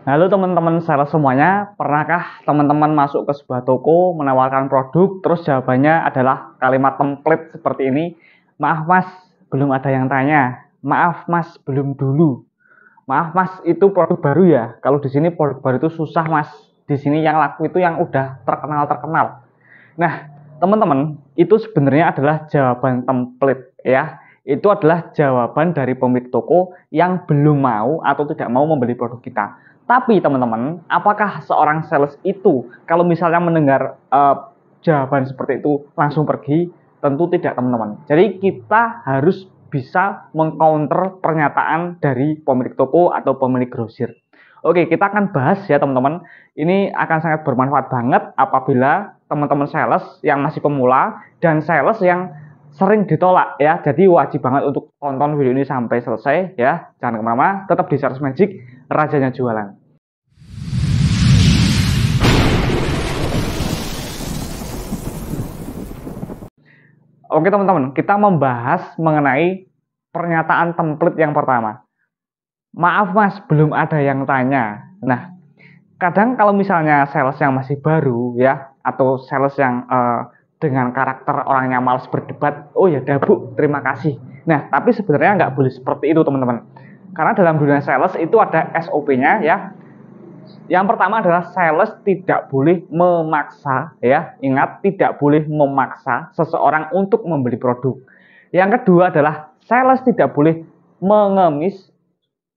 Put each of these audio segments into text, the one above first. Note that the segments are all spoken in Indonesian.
Halo teman-teman sales semuanya, pernahkah teman-teman masuk ke sebuah toko menawarkan produk, terus jawabannya adalah kalimat template seperti ini, maaf mas, belum ada yang tanya, maaf mas, belum dulu, maaf mas, itu produk baru ya, kalau di sini produk baru itu susah mas, di sini yang laku itu yang udah terkenal. Nah, teman-teman, itu sebenarnya adalah jawaban template ya. Itu adalah jawaban dari pemilik toko yang belum mau atau tidak mau membeli produk kita. Tapi teman-teman, apakah seorang sales itu kalau misalnya mendengar jawaban seperti itu langsung pergi? Tentu tidak, teman-teman. Jadi kita harus bisa mengcounter pernyataan dari pemilik toko atau pemilik grosir. Oke, kita akan bahas ya teman-teman. Ini akan sangat bermanfaat banget apabila teman-teman sales yang masih pemula dan sales yang sering ditolak ya. Jadi wajib banget untuk tonton video ini sampai selesai ya. Jangan kemana-mana, tetap di Sales Magic, rajanya jualan. Oke teman-teman, kita membahas mengenai pernyataan template yang pertama. Maaf mas, belum ada yang tanya. Nah, kadang kalau misalnya sales yang masih baru ya, atau sales yang dengan karakter orangnya malas berdebat, oh ya dah bu, terima kasih. Nah, tapi sebenarnya nggak boleh seperti itu teman-teman. Karena dalam dunia sales itu ada SOP-nya ya. Yang pertama adalah sales tidak boleh memaksa ya. Ingat, tidak boleh memaksa seseorang untuk membeli produk. Yang kedua adalah sales tidak boleh mengemis,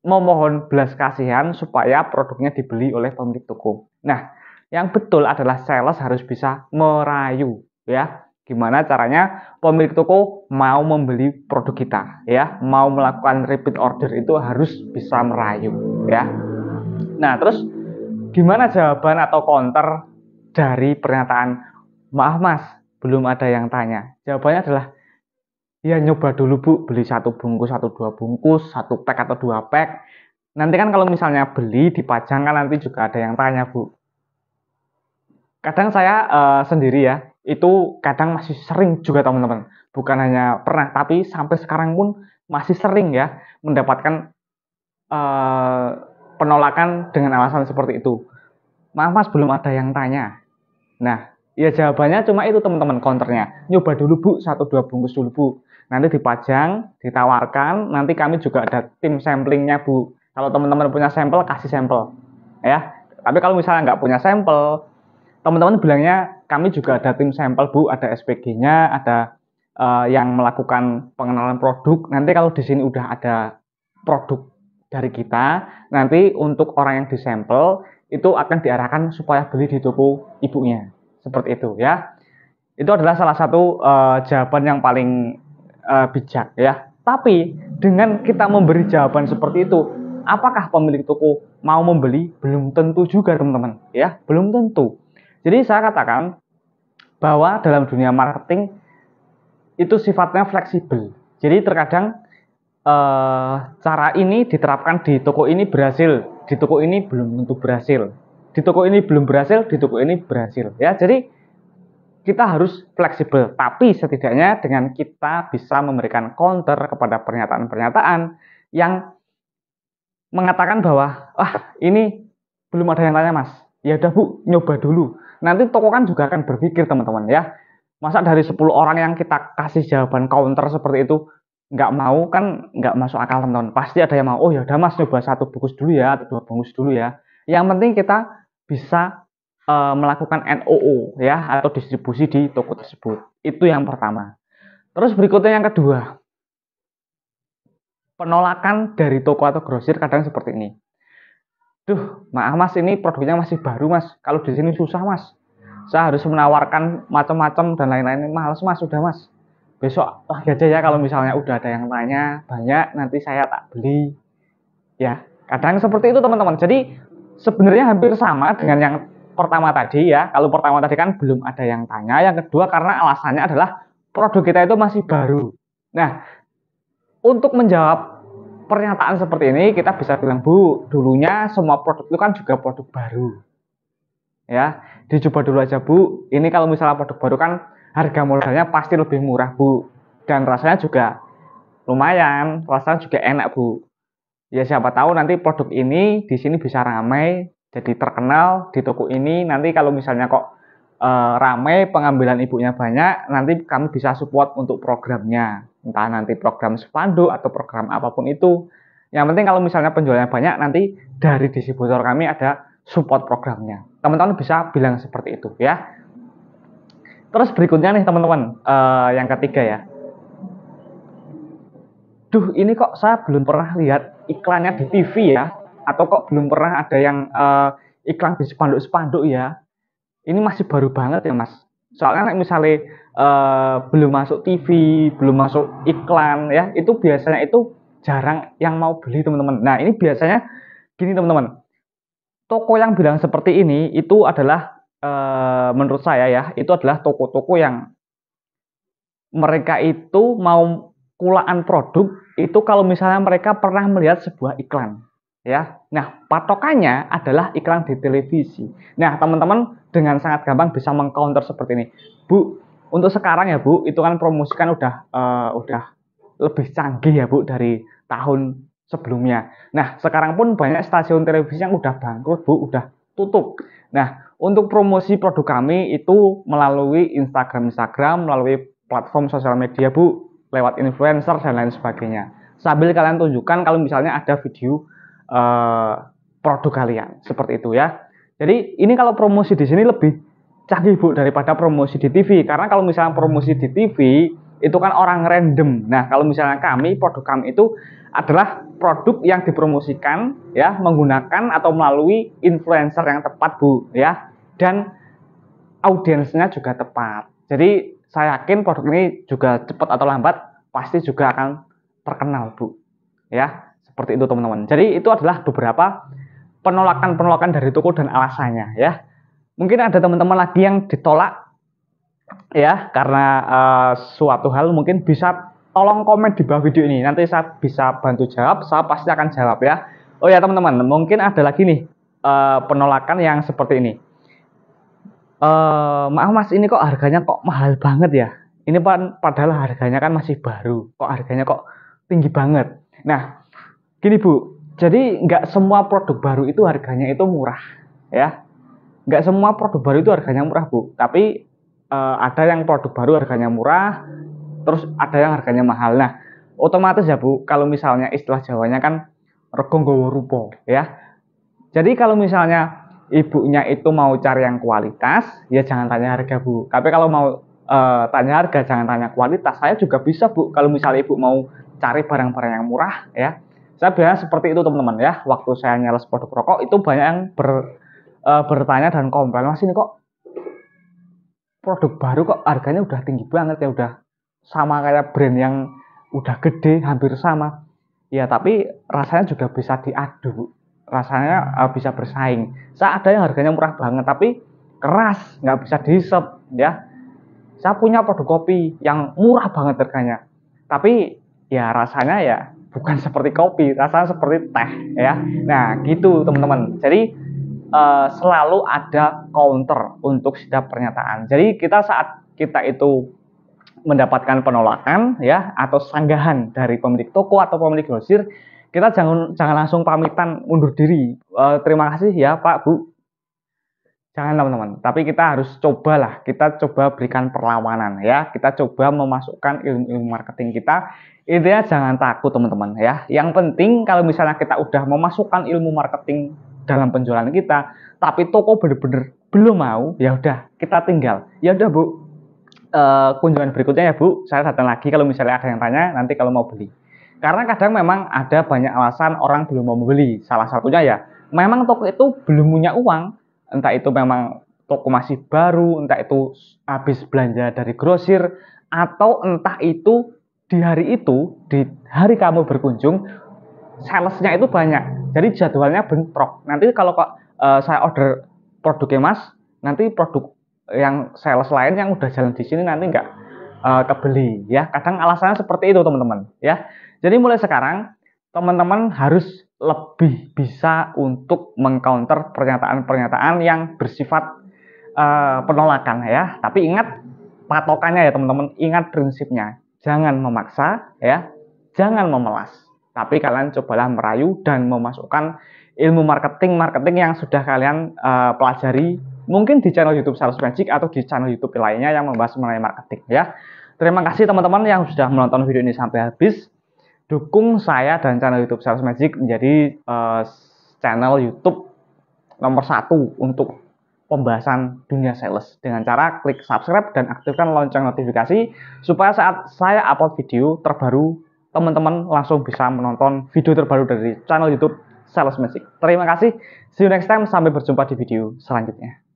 memohon belas kasihan supaya produknya dibeli oleh pemilik toko. Nah, yang betul adalah sales harus bisa merayu ya. Gimana caranya pemilik toko mau membeli produk kita ya, mau melakukan repeat order itu harus bisa merayu ya. Nah, terus gimana jawaban atau counter dari pernyataan maaf mas, belum ada yang tanya? Jawabannya adalah ya nyoba dulu bu, beli satu bungkus atau dua bungkus, satu pack atau dua pack. Nanti kan kalau misalnya beli dipajang kan nanti juga ada yang tanya bu. Kadang saya sendiri ya, itu kadang masih sering juga teman-teman. Bukan hanya pernah, tapi sampai sekarang pun masih sering ya mendapatkan uh, penolakan dengan alasan seperti itu. Maaf mas, belum ada yang tanya. Nah, ya jawabannya cuma itu teman-teman counternya. Nyoba dulu bu, satu dua bungkus dulu bu. Nanti dipajang, ditawarkan, nanti kami juga ada tim samplingnya bu. Kalau teman-teman punya sampel, kasih sampel. Ya, tapi kalau misalnya nggak punya sampel, teman-teman bilangnya kami juga ada tim sampel bu, ada SPG-nya, ada yang melakukan pengenalan produk. Nanti kalau di sini udah ada produk dari kita, nanti untuk orang yang disampel itu akan diarahkan supaya beli di toko ibunya. Seperti itu ya. Itu adalah salah satu jawaban yang paling bijak ya. Tapi dengan kita memberi jawaban seperti itu, apakah pemilik toko mau membeli? Belum tentu juga teman-teman ya, belum tentu. Jadi saya katakan bahwa dalam dunia marketing itu sifatnya fleksibel. Jadi terkadang cara ini diterapkan di toko ini berhasil, di toko ini belum tentu berhasil, di toko ini belum berhasil, di toko ini berhasil ya. Jadi kita harus fleksibel, tapi setidaknya dengan kita bisa memberikan counter kepada pernyataan-pernyataan yang mengatakan bahwa ini belum ada yang tanya mas, ya udah bu, nyoba dulu. Nanti toko kan juga akan berpikir teman-teman ya, masa dari 10 orang yang kita kasih jawaban counter seperti itu nggak mau, kan nggak masuk akal teman-teman. Pasti ada yang mau, oh ya udah mas, coba satu bungkus dulu ya, atau dua bungkus dulu ya. Yang penting kita bisa melakukan NOO ya, atau distribusi di toko tersebut. Itu yang pertama. Terus berikutnya yang kedua, penolakan dari toko atau grosir kadang seperti ini. Duh, maaf mas, ini produknya masih baru mas. Kalau di sini susah mas. Saya harus menawarkan macam-macam dan lain-lain. Males mas, sudah mas. Besok lagi aja ya kalau misalnya udah ada yang tanya banyak, nanti saya tak beli. Ya, kadang seperti itu teman-teman. Jadi sebenarnya hampir sama dengan yang pertama tadi ya. Kalau pertama tadi kan belum ada yang tanya. Yang kedua karena alasannya adalah produk kita itu masih baru. Nah, untuk menjawab pernyataan seperti ini kita bisa bilang bu, dulunya semua produk itu kan juga produk baru. Ya, dicoba dulu aja bu. Ini kalau misalnya produk baru kan harga modalnya pasti lebih murah bu. Dan rasanya juga lumayan, rasanya juga enak bu. Ya siapa tahu nanti produk ini di sini bisa ramai, jadi terkenal di toko ini. Nanti kalau misalnya kok ramai, pengambilan ibunya banyak, nanti kami bisa support untuk programnya. Entah nanti program spanduk atau program apapun itu. Yang penting kalau misalnya penjualnya banyak, nanti dari distributor kami ada support programnya. Teman-teman bisa bilang seperti itu ya. Terus berikutnya nih teman-teman, yang ketiga ya. Duh, ini kok saya belum pernah lihat iklannya di TV ya, atau kok belum pernah ada yang iklan di spanduk-spanduk ya. Ini masih baru banget ya Mas. Soalnya misalnya belum masuk TV, belum masuk iklan ya, itu biasanya itu jarang yang mau beli teman-teman. Nah ini biasanya gini teman-teman, toko yang bilang seperti ini itu adalah menurut saya ya, itu adalah toko-toko yang mereka itu mau kulaan produk itu kalau misalnya mereka pernah melihat sebuah iklan ya. Nah, patokannya adalah iklan di televisi. Nah, teman-teman dengan sangat gampang bisa mengcounter seperti ini. Bu, untuk sekarang ya, Bu, itu kan promosi kan udah lebih canggih ya, Bu, dari tahun sebelumnya. Nah, sekarang pun banyak stasiun televisi yang udah bangkrut, Bu, udah tutup. Nah, untuk promosi produk kami itu melalui Instagram, melalui platform sosial media Bu, lewat influencer dan lain sebagainya. Sambil kalian tunjukkan kalau misalnya ada video produk kalian seperti itu ya. Jadi ini kalau promosi di sini lebih canggih Bu daripada promosi di TV, karena kalau misalnya promosi di TV itu kan orang random. Nah kalau misalnya kami, produk kami itu adalah produk yang dipromosikan ya menggunakan atau melalui influencer yang tepat Bu ya, dan audiensnya juga tepat. Jadi saya yakin produk ini juga cepat atau lambat pasti juga akan terkenal Bu ya, seperti itu teman-teman. Jadi itu adalah beberapa penolakan-penolakan dari toko dan alasannya ya. Mungkin ada teman-teman lagi yang ditolak ya karena suatu hal, mungkin bisa tolong komen di bawah video ini, nanti saya bisa bantu jawab, saya pasti akan jawab ya. Oh ya teman-teman, mungkin ada lagi nih penolakan yang seperti ini. Maaf Mas, ini kok harganya kok mahal banget ya? Ini padahal harganya kan masih baru, kok harganya kok tinggi banget. Nah, gini Bu, jadi nggak semua produk baru itu harganya itu murah, ya. Nggak semua produk baru itu harganya murah Bu, tapi ada yang produk baru harganya murah, terus ada yang harganya mahal. Nah, otomatis ya Bu, kalau misalnya istilah Jawanya kan rego nggawa rupa, ya. Jadi kalau misalnya ibunya itu mau cari yang kualitas, ya jangan tanya harga Bu. Tapi kalau mau tanya harga, jangan tanya kualitas. Saya juga bisa Bu, kalau misalnya ibu mau cari barang-barang yang murah, ya. Saya biasa seperti itu teman-teman ya. Waktu saya nyales produk rokok itu banyak yang bertanya dan komplain, Mas ini kok produk baru kok harganya udah tinggi banget ya, udah sama kayak brand yang udah gede, hampir sama. Ya tapi rasanya juga bisa diadu, rasanya bisa bersaing. Saya ada yang harganya murah banget tapi keras, nggak bisa dihisap ya. Saya punya produk kopi yang murah banget harganya, tapi ya rasanya ya bukan seperti kopi, rasanya seperti teh ya. Nah gitu teman-teman. Jadi selalu ada counter untuk setiap pernyataan. Jadi kita saat kita itu mendapatkan penolakan ya atau sanggahan dari pemilik toko atau pemilik grosir, kita jangan langsung pamitan mundur diri. Terima kasih ya Pak Bu. Jangan teman-teman, tapi kita harus cobalah, kita coba berikan perlawanan ya, kita coba memasukkan ilmu-ilmu marketing kita. Intinya jangan takut teman-teman ya. Yang penting kalau misalnya kita udah memasukkan ilmu marketing dalam penjualan kita, tapi toko bener-bener belum mau, ya udah kita tinggal. Ya udah Bu, kunjungan berikutnya ya Bu, saya datang lagi kalau misalnya ada yang tanya nanti kalau mau beli. Karena kadang memang ada banyak alasan orang belum mau membeli. Salah satunya ya memang toko itu belum punya uang, entah itu memang toko masih baru, entah itu habis belanja dari grosir, atau entah itu di hari kamu berkunjung salesnya itu banyak, jadi jadwalnya bentrok. Nanti kalau saya order produknya Mas, nanti produk yang sales lain yang udah jalan di sini nanti nggak kebeli ya. Kadang alasannya seperti itu teman-teman ya. Jadi mulai sekarang teman-teman harus lebih bisa untuk mengcounter pernyataan-pernyataan yang bersifat penolakan ya. Tapi ingat patokannya ya teman-teman, ingat prinsipnya. Jangan memaksa ya, jangan memelas. Tapi kalian cobalah merayu dan memasukkan ilmu marketing yang sudah kalian pelajari mungkin di channel YouTube Sales Magic atau di channel YouTube lainnya yang membahas mengenai marketing ya. Terima kasih teman-teman yang sudah menonton video ini sampai habis. Dukung saya dan channel YouTube Sales Magic menjadi channel YouTube nomor 1 untuk pembahasan dunia sales dengan cara klik subscribe dan aktifkan lonceng notifikasi supaya saat saya upload video terbaru teman-teman langsung bisa menonton video terbaru dari channel YouTube Sales Magic. Terima kasih. See you next time. Sampai berjumpa di video selanjutnya.